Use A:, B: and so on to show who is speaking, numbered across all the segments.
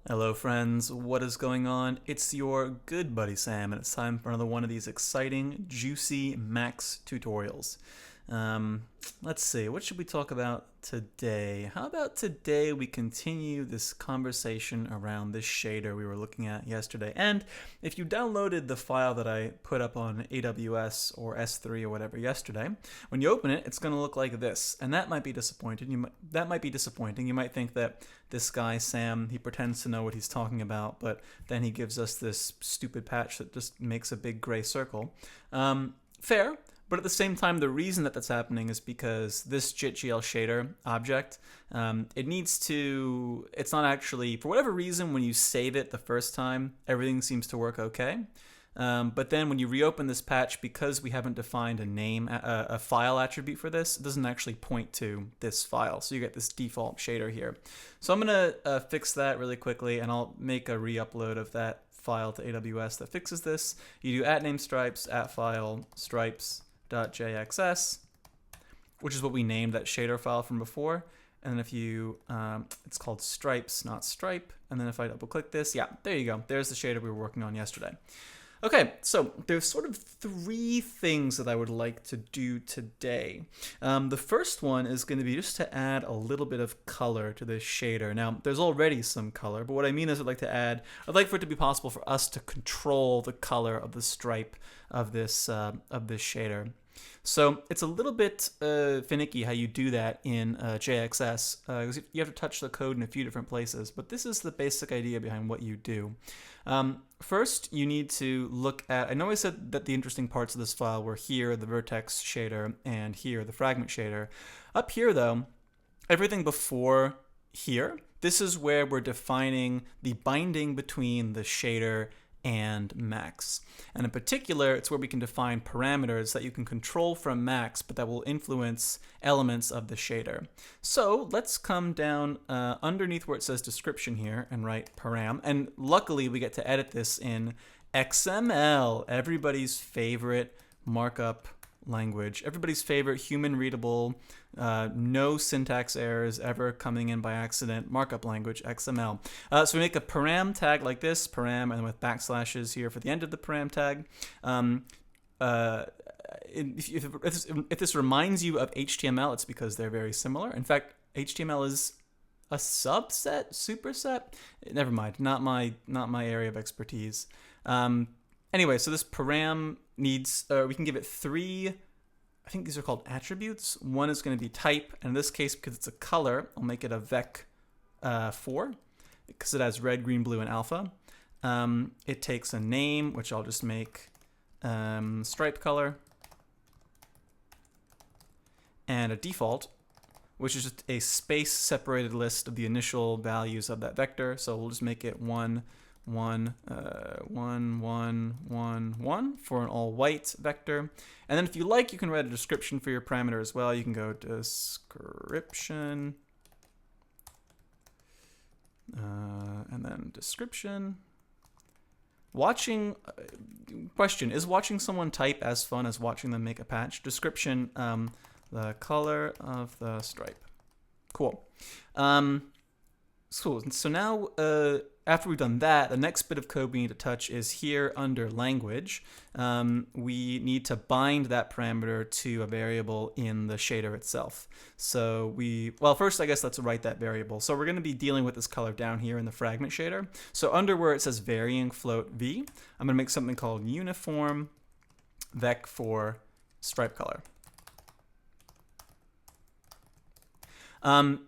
A: Hello friends, what is going on? It's your good buddy Sam, and it's time for another one of these exciting, juicy Max tutorials. Let's see, what should we talk about today? How about today we continue this conversation around this shader we were looking at yesterday? And if you downloaded the file that I put up on AWS or S3 or whatever yesterday, when you open it, it's going to look like this, and that might be disappointing. You might think that this guy Sam, he pretends to know what he's talking about, but then he gives us this stupid patch that just makes a big gray circle. Fair. But at the same time, the reason that that's happening is because this JitGL shader object, it's not actually, for whatever reason, when you save it the first time, everything seems to work okay. But then when you reopen this patch, because we haven't defined a file attribute for this, it doesn't actually point to this file. So you get this default shader here. So I'm going to fix that really quickly, and I'll make a re-upload of that file to AWS that fixes this. You do @name stripes, @file stripes.jxs, which is what we named that shader file from before. And then if you, it's called stripes, not stripe. And then if I double click this, yeah, there you go. There's the shader we were working on yesterday. Okay, so there's sort of three things that I would like to do today. The first one is going to be just to add a little bit of color to this shader. Now, there's already some color, but what I mean is I'd like for it to be possible for us to control the color of the stripe of this shader. So it's a little bit finicky how you do that in JXS, because you have to touch the code in a few different places, but this is the basic idea behind what you do. First, you need to look at, I know I said that the interesting parts of this file were here, the vertex shader, and here, the fragment shader. Up here, though, everything before here, this is where we're defining the binding between the shader and max. And in particular, it's where we can define parameters that you can control from max, but that will influence elements of the shader. So let's come down underneath where it says description here and write param. And luckily, we get to edit this in XML, everybody's favorite markup language, everybody's favorite human readable, no syntax errors ever coming in by accident markup language, XML. So we make a param tag like this, param, and then with backslashes here for the end of the param tag. If this reminds you of HTML, it's because they're very similar. In fact, HTML is a subset, superset. Never mind, not my area of expertise. Anyway, so this param needs, we can give it three, I think these are called attributes. One is going to be type, and in this case, because it's a color, I'll make it a vec4, because it has red, green, blue, and alpha. It takes a name, which I'll just make stripe color, and a default, which is just a space-separated list of the initial values of that vector. So we'll just make it 1, 1, 1, 1, 1, 1 for an all-white vector. And then if you like, you can write a description for your parameter as well. You can go description, and then description. Question, is watching someone type as fun as watching them make a patch? Description, the color of the stripe. Cool. Cool. So now, after we've done that, the next bit of code we need to touch is here under language. We need to bind that parameter to a variable in the shader itself. So first I guess let's write that variable. So we're going to be dealing with this color down here in the fragment shader. So under where it says varying float v, I'm going to make something called uniform vec4 stripe color.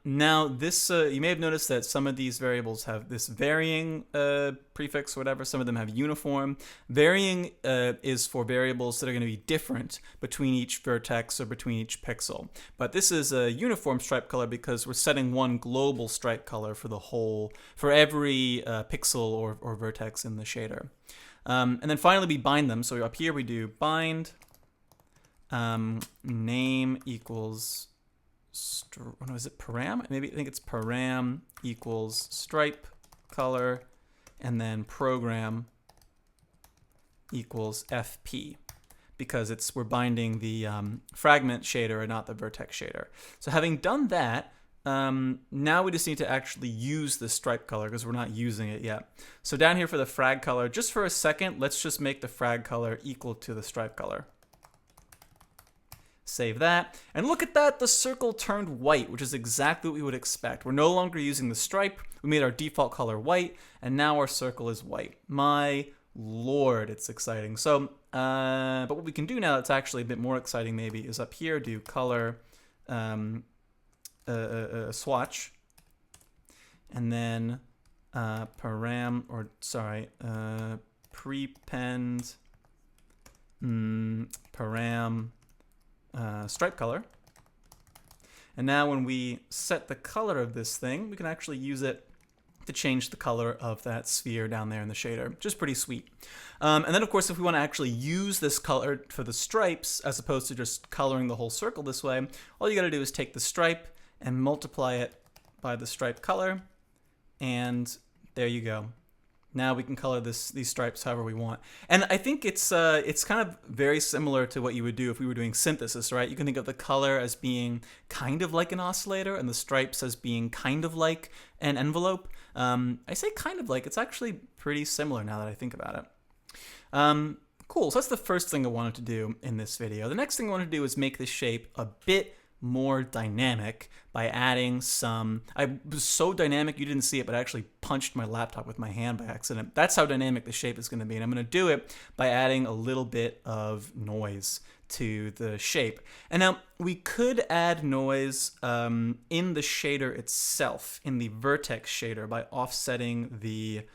A: Now this, you may have noticed that some of these variables have this varying prefix, whatever. Some of them have uniform. Varying is for variables that are going to be different between each vertex or between each pixel. But this is a uniform stripe color because we're setting one global stripe color for every pixel or vertex in the shader. And then finally we bind them. So up here we do bind name equals is it param? Maybe I think it's param equals stripe color, and then program equals FP, because we're binding the fragment shader and not the vertex shader. So having done that, now we just need to actually use the stripe color because we're not using it yet. So down here for the frag color, just for a second, let's just make the frag color equal to the stripe color. Save that. And look at that, the circle turned white, which is exactly what we would expect. We're no longer using the stripe. We made our default color white, and now our circle is white. My Lord, it's exciting. So, but what we can do now that's actually a bit more exciting maybe is up here, do color swatch, and then prepend param stripe color. And now when we set the color of this thing, we can actually use it to change the color of that sphere down there in the shader, which is pretty sweet. And then of course, if we want to actually use this color for the stripes, as opposed to just coloring the whole circle this way, all you got to do is take the stripe and multiply it by the stripe color, and there you go. Now we can color these stripes however we want. And I think it's kind of very similar to what you would do if we were doing synthesis, right? You can think of the color as being kind of like an oscillator and the stripes as being kind of like an envelope. I say kind of like, it's actually pretty similar now that I think about it. Cool, so that's the first thing I wanted to do in this video. The next thing I wanted to do is make this shape a bit more dynamic by adding some, I was so dynamic you didn't see it, but I actually punched my laptop with my hand by accident. That's how dynamic the shape is going to be, and I'm going to do it by adding a little bit of noise to the shape. And now we could add noise in the shader itself, in the vertex shader, by offsetting the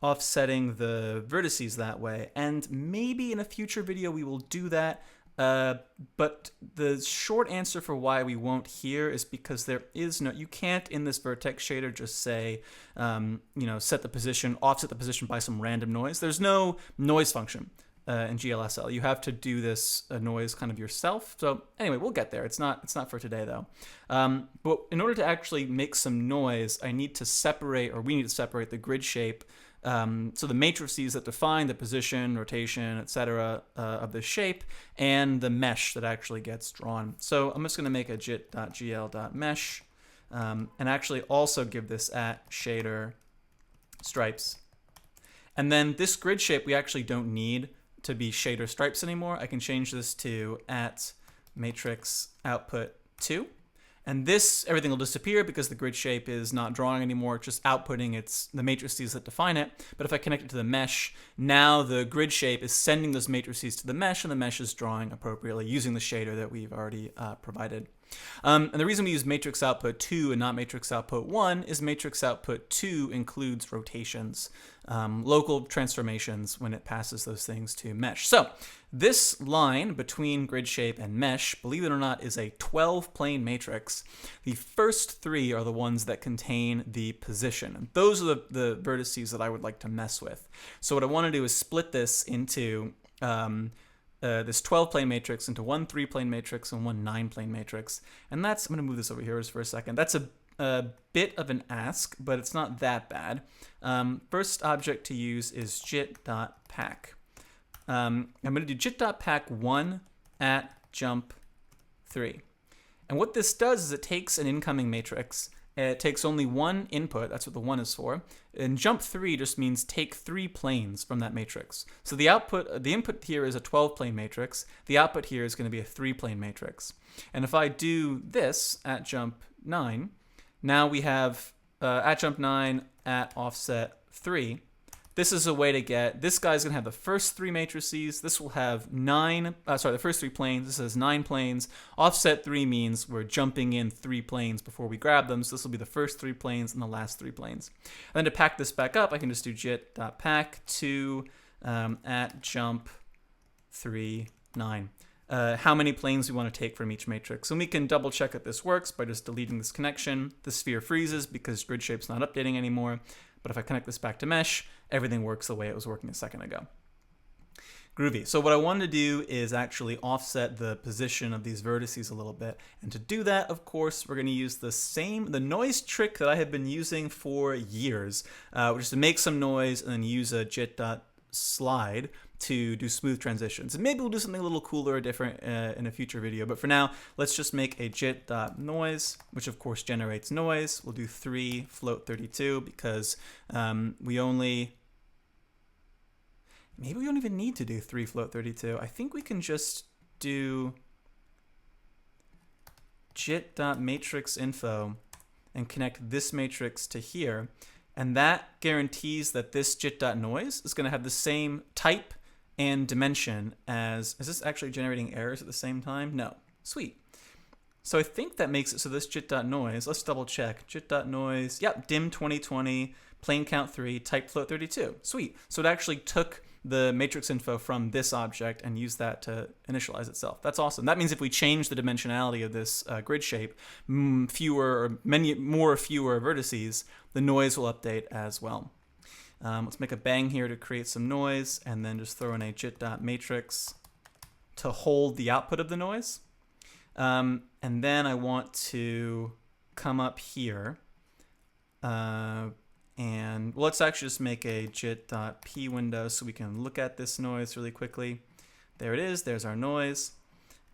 A: vertices that way, and maybe in a future video we will do that. But the short answer for why we won't here is because there is no, you can't in this vertex shader just say, set the position, offset the position by some random noise. There's no noise function in GLSL. You have to do this noise kind of yourself. So anyway, we'll get there. It's not for today though. But in order to actually make some noise, we need to separate the grid shape. So the matrices that define the position, rotation, etc. Of the shape, and the mesh that actually gets drawn. So I'm just going to make a jit.gl.mesh and actually also give this at shader stripes. And then this grid shape we actually don't need to be shader stripes anymore. I can change this to at matrix output 2. And this, everything will disappear because the grid shape is not drawing anymore, it's just outputting the matrices that define it. But if I connect it to the mesh, now the grid shape is sending those matrices to the mesh, and the mesh is drawing appropriately using the shader that we've already provided. And the reason we use matrix output 2 and not matrix output 1 is matrix output 2 includes rotations, local transformations when it passes those things to mesh. So this line between grid shape and mesh, believe it or not, is a 12-plane matrix. The first 3 are the ones that contain the position. And those are the vertices that I would like to mess with. So what I want to do is split this into this 12-plane matrix into one 3-plane matrix and one 9-plane matrix. And that's, I'm going to move this over here for a second. That's a bit of an ask, but it's not that bad. First object to use is jit.pack. I'm going to do jit.pack 1 at jump 3. And what this does is it takes an incoming matrix. It takes only one input, that's what the 1 is for. And jump 3 just means take 3 planes from that matrix. So the input here is a 12-plane matrix. The output here is going to be a 3-plane matrix. And if I do this at jump 9, now we have at jump 9 at offset 3. This is a way to get, this guy's going to have the first 3 matrices. This will have the first 3 planes. This has 9 planes. Offset 3 means we're jumping in 3 planes before we grab them. So this will be the first 3 planes and the last 3 planes. And then to pack this back up, I can just do jit.pack 2 at jump 3, 9. How many planes we want to take from each matrix. And we can double check that this works by just deleting this connection. The sphere freezes because grid shape's not updating anymore. But if I connect this back to mesh, everything works the way it was working a second ago. Groovy. So what I wanted to do is actually offset the position of these vertices a little bit. And to do that, of course, we're going to use the noise trick that I have been using for years, which is to make some noise and then use a jit.slide to do smooth transitions. And maybe we'll do something a little cooler or different in a future video. But for now, let's just make a jit.noise, which of course generates noise. We'll do 3 float 32 because we only... Maybe we don't even need to do 3 float 32. I think we can just do jit.matrixinfo and connect this matrix to here. And that guarantees that this jit.noise is going to have the same type and dimension as... Is this actually generating errors at the same time? No. Sweet. So I think that makes it so this jit.noise, let's double check. Jit.noise, yep, dim 2020, plain count 3, type float 32. Sweet. So it actually took the matrix info from this object and used that to initialize itself. That's awesome. That means if we change the dimensionality of this grid shape, fewer vertices, the noise will update as well. Let's make a bang here to create some noise, and then just throw in a jit.matrix to hold the output of the noise. And then I want to come up here, and let's actually just make a jit.p window so we can look at this noise really quickly. There it is. There's our noise.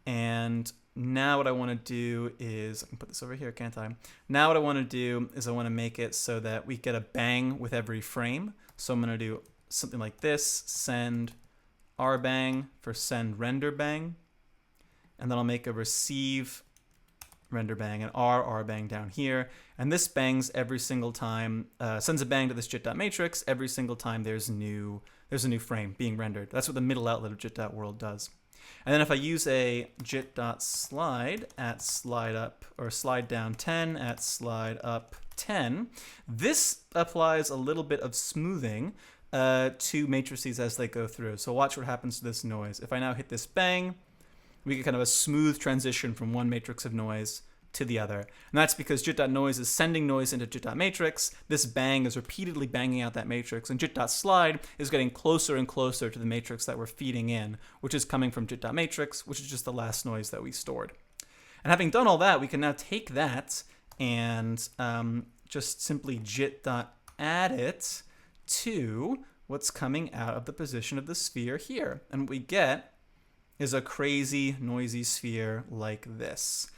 A: And now what I want to do is, I can put this over here, can't I? Now what I want to do is I want to make it so that we get a bang with every frame. So I'm going to do something like this, send rbang for send render bang. And then I'll make a receive render bang and rbang down here. And this bangs every single time, sends a bang to this jit.matrix every single time there's a new frame being rendered. That's what the middle outlet of jit.world does. And then if I use a jit.slide at slide up or slide down 10 at slide up 10, this applies a little bit of smoothing to matrices as they go through. So watch what happens to this noise. If I now hit this bang, we get kind of a smooth transition from one matrix of noise to the other. And that's because jit.noise is sending noise into jit.matrix. This bang is repeatedly banging out that matrix, and jit.slide is getting closer and closer to the matrix that we're feeding in, which is coming from jit.matrix, which is just the last noise that we stored. And having done all that, we can now take that and just simply jit.add it to what's coming out of the position of the sphere here. And what we get is a crazy, noisy sphere like this.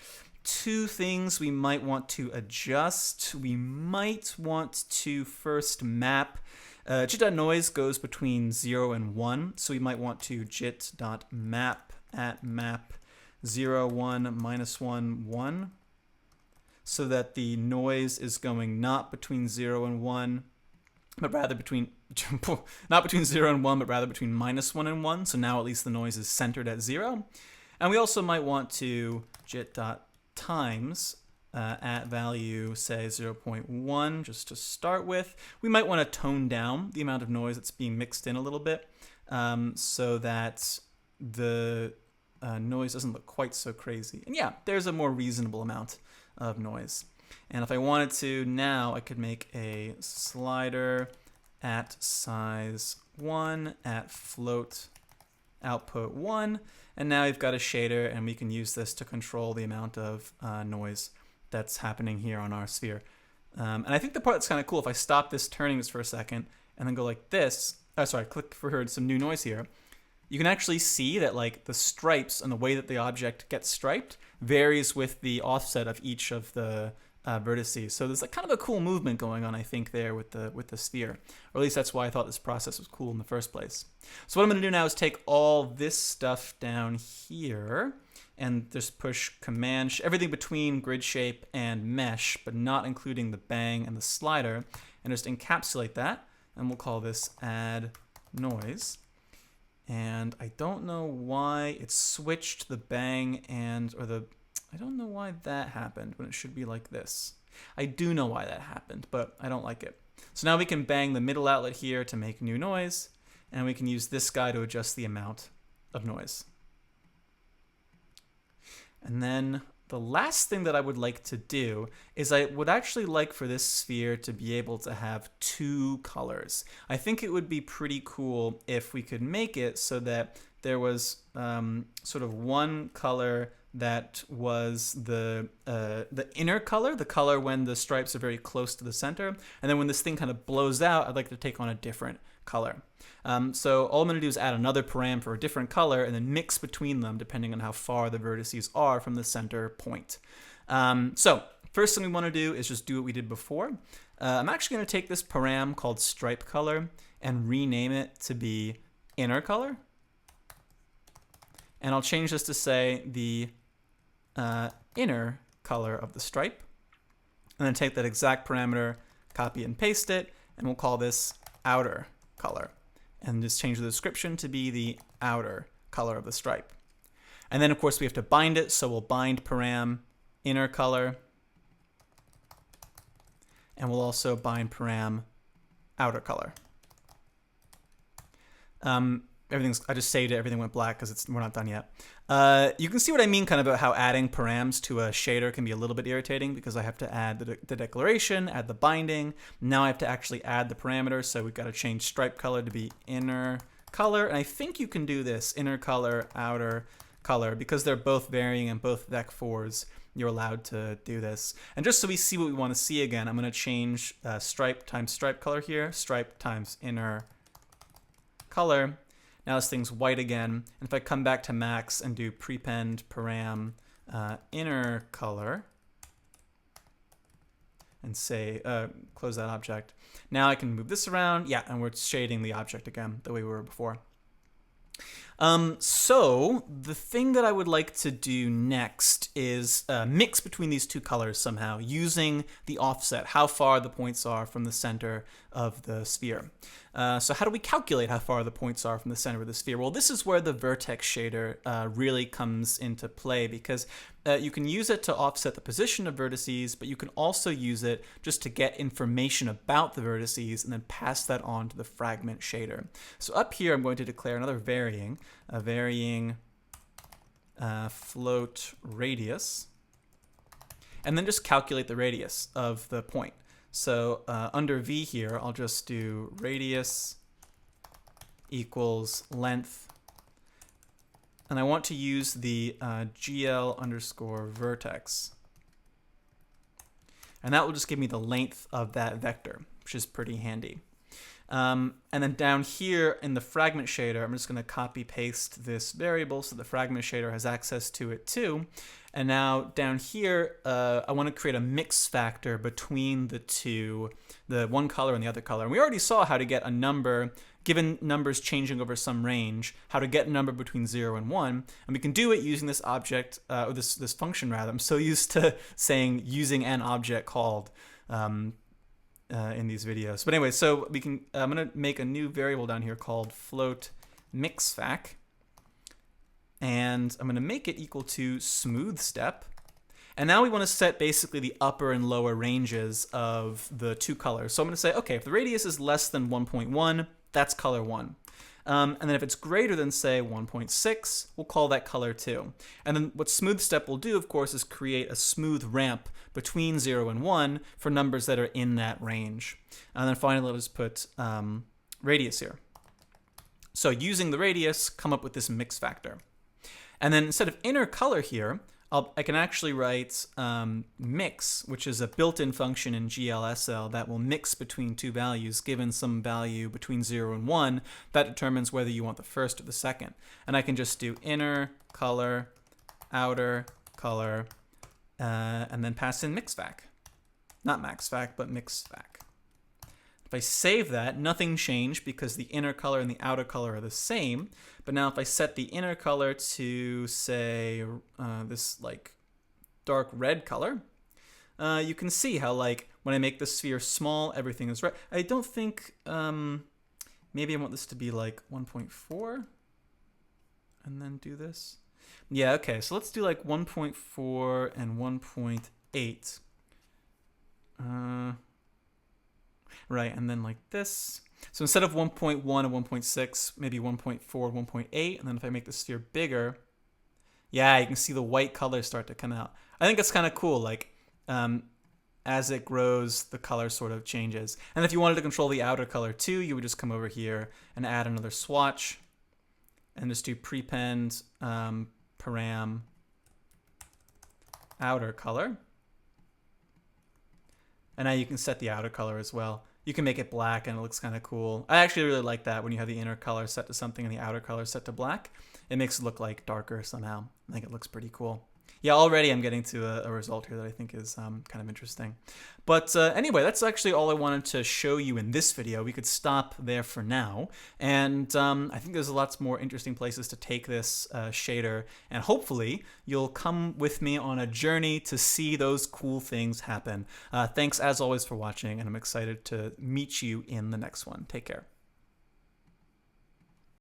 A: 2 things we might want to adjust. We might want to first map. Jit.noise goes between 0 and 1, so we might want to jit.map at map 0, 1, minus 1, 1, so that the noise is going not between 0 and 1, but rather between, not between 0 and 1, but rather between minus 1 and 1. So now at least the noise is centered at 0. And we also might want to jit.times at value, say 0.1, just to start with. We might want to tone down the amount of noise that's being mixed in a little bit so that the noise doesn't look quite so crazy. And yeah, there's a more reasonable amount of noise. And if I wanted to, now I could make a slider at size 1 at float output 1. And now we've got a shader, and we can use this to control the amount of noise that's happening here on our sphere. And I think the part that's kind of cool, if I stop this turning this for a second and then go like this, click for some new noise here, you can actually see that like the stripes and the way that the object gets striped varies with the offset of each of the vertices. So there's like kind of a cool movement going on, I think, there with the sphere. Or at least that's why I thought this process was cool in the first place. So what I'm going to do now is take all this stuff down here and just push Command, everything between grid shape and mesh, but not including the bang and the slider, and just encapsulate that. And we'll call this add noise. And I don't know why it switched the bang I don't know why that happened when it should be like this. I do know why that happened, but I don't like it. So now we can bang the middle outlet here to make new noise, and we can use this guy to adjust the amount of noise. And then the last thing that I would like to do is I would actually like for this sphere to be able to have 2 colors. I think it would be pretty cool if we could make it so that there was sort of one color that was the inner color, the color when the stripes are very close to the center. And then when this thing kind of blows out, I'd like to take on a different color. So all I'm going to do is add another param for a different color and then mix between them depending on how far the vertices are from the center point. So first thing we want to do is just do what we did before. I'm actually going to take this param called stripe color and rename it to be inner color. And I'll change this to say the inner color of the stripe. And then take that exact parameter, copy and paste it, and we'll call this outer color. And just change the description to be the outer color of the stripe. And then of course we have to bind it, so we'll bind param inner color. And we'll also bind param outer color. I just saved it, everything went black because we're not done yet. You can see what I mean kind of about how adding params to a shader can be a little bit irritating because I have to add the declaration, add the binding. Now I have to actually add the parameters, so we've got to change stripe color to be inner color. And I think you can do this, inner color, outer color, because they're both varying in both vec4s. You're allowed to do this. And just so we see what we want to see again, I'm going to change stripe times stripe color here, stripe times inner color. Now this thing's white again. And if I come back to max and do prepend param inner color and say, close that object. Now I can move this around. Yeah, and we're shading the object again the way we were before. So the thing that I would like to do next is mix between these two colors somehow using the offset, how far the points are from the center of the sphere. So how do we calculate how far the points are from the center of the sphere? Well, this is where the vertex shader really comes into play, because you can use it to offset the position of vertices, but you can also use it just to get information about the vertices and then pass that on to the fragment shader. So up here, I'm going to declare another varying float radius, and then just calculate the radius of the point. So under V here, I'll just do radius equals length. And I want to use the GL underscore vertex. And that will just give me the length of that vector, which is pretty handy. And then down here in the fragment shader, I'm just going to copy paste this variable so the fragment shader has access to it too. And now down here, I want to create a mix factor between the two, the one color and the other color. And we already saw how to get a number, given numbers changing over some range, how to get a number between 0 and 1. And we can do it using this object, or this function rather. I'm so used to saying using an object called in these videos. But anyway, so we can, I'm going to make a new variable down here called float mixfac. And I'm going to make it equal to Smoothstep. And now we want to set basically the upper and lower ranges of the two colors. So I'm going to say, okay, if the radius is less than 1.1, that's color 1. And then if it's greater than, say, 1.6, we'll call that color 2. And then what Smoothstep will do, of course, is create a smooth ramp between 0 and 1 for numbers that are in that range. And then finally, let's put radius here. So using the radius, come up with this mix factor. And then instead of inner color here, I can actually write mix, which is a built-in function in GLSL that will mix between two values given some value between 0 and 1 that determines whether you want the first or the second. And I can just do inner color, outer color, and then pass in mixfac. Not maxfac, but mixfac. If I save that, nothing changed because the inner color and the outer color are the same. But now if I set the inner color to, say, this like dark red color, you can see how like when I make the sphere small, everything is red. I don't think, maybe I want this to be like 1.4 and then do this. Yeah, okay, so let's do like 1.4 and 1.8. Right, and then like this. So instead of 1.1 and 1.6, maybe 1.4, 1.8, and then if I make the sphere bigger, yeah, you can see the white colors start to come out. I think it's kind of cool, like as it grows, the color sort of changes. And if you wanted to control the outer color too, you would just come over here and add another swatch and just do prepend param outer color. And now you can set the outer color as well. You can make it black and it looks kind of cool. I actually really like that when you have the inner color set to something and the outer color set to black. It makes it look like darker somehow. I think it looks pretty cool. Yeah, already I'm getting to a result here that I think is kind of interesting. But anyway, that's actually all I wanted to show you in this video. We could stop there for now. And I think there's lots more interesting places to take this shader. And hopefully you'll come with me on a journey to see those cool things happen. Thanks as always for watching, and I'm excited to meet you in the next one. Take care.